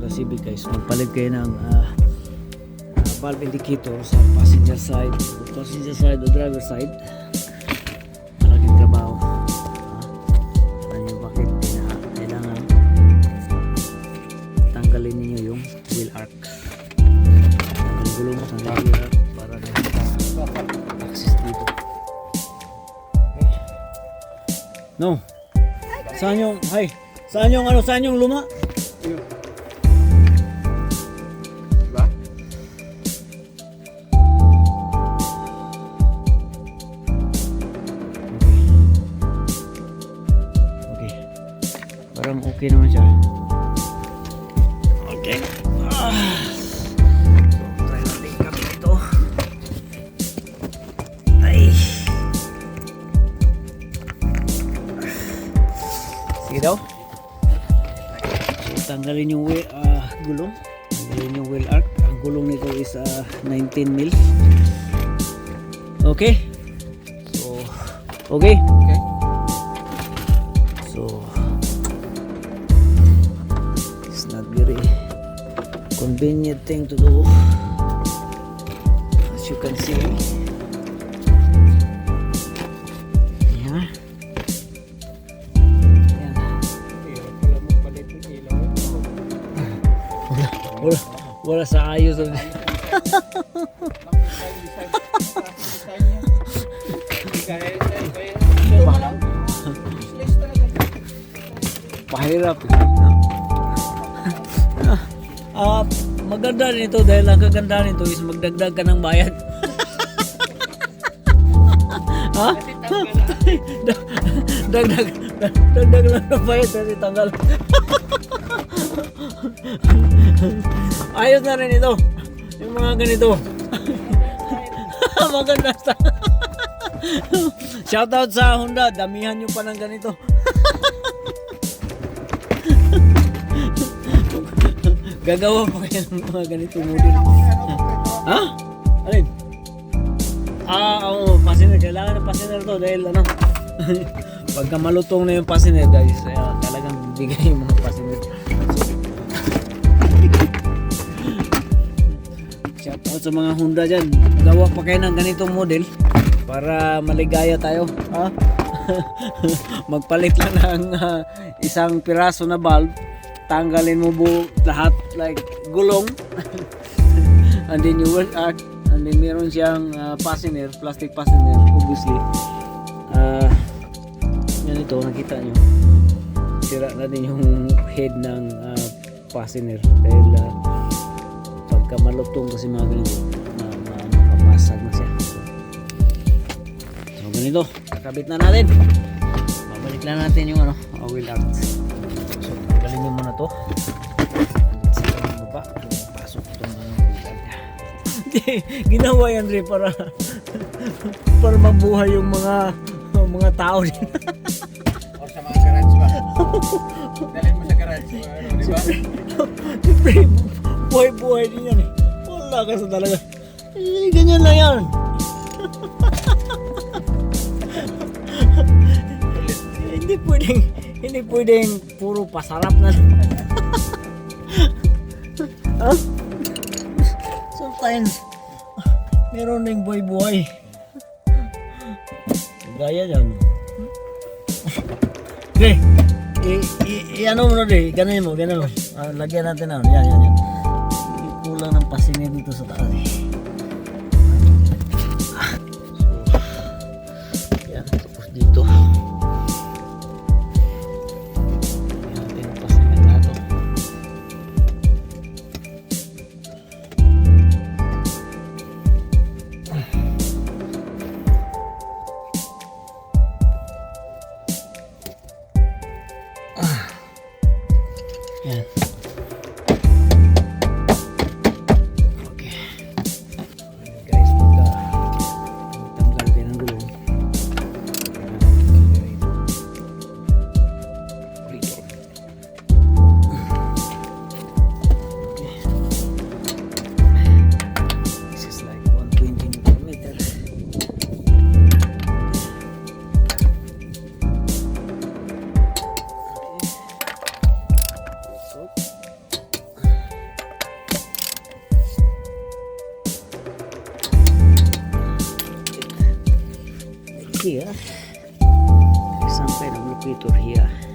Pacific guys, magpalit kayo ng valve indicator sa passenger side o driver side. Malaking trabaho. Alam nyo bakit kailangan tanggalin niyo yung wheel arc. Tanggalin gulong mo, tanggalin wheel arc para access dito. Okay. No. Saan yung luma? Diba? Okay. Parang okay naman siya. Okay. So, try natin kami ito. Ay. Sige daw. So, tanggalin yung gulong. Tanggalin yung wheel arc. Ang gulong nito is 19 mil. Okay. So, okay. Okay. So, it's not very convenient thing to do. As you can see. Yeah. Yan. Hirap pala magpalit ng ilaw. Wala sa ayos. Pahirap. Maganda rin ito dahil ang kagandahan nito is magdagdag ka ng bayad. Ha? Dagdag lang ng bayad kasi tanggal. Ayos na rin ito. Yung mga ganito. Maganda sa shoutout sa Honda, damihan nyo pa ng ganito. Gagawa pa kayo ng mga ganito model. Ha? Alin? Oo, passenger. Kailangan ng passenger to dahil ano pagka malutong na yung passenger guys, talagang bigay yung mga passenger. Shoutout sa mga Honda dyan. Gawa pa kayo ng ganitong model para maligaya tayo. Ha? Magpalit lang ng isang piraso na valve. Tanggalin mo lahat like gulong. And then you will act. And then meron siyang passenger, plastic passenger obviously. Yan ito, nakita nyo. Sira na din yung head ng passenger dahil pagka malutong kasi mga ganito mapapasag na siya. So ganito, kakabit na natin. Babalik lang natin yung wheel arc. So tanggalin nyo muna to. Sa baba, pasok itong wheel arc niya. Ginawa yan rin para mabuhay yung mga tao din. O sa mga garage ba? Dalhin mo sa garage. Di ba? Siyempre, buhay-buhay din yan eh. Wala ka sa talaga. Ganyan lang yan. Hindi pwedeng puro pasarap na lang. Huh? Sometimes, meron ding buhay-buhay. Gaya dyan. Okay. I-ano mo na rin. Ganon mo. Lagyan natin na. Yan. Kulang ng pasine dito sa taas eh. So, yan. Tapos dito. Yan natin ang pasine lahat. Yan. Okay. Guys, tanggal din ang gulong. here. Some kind of locator here.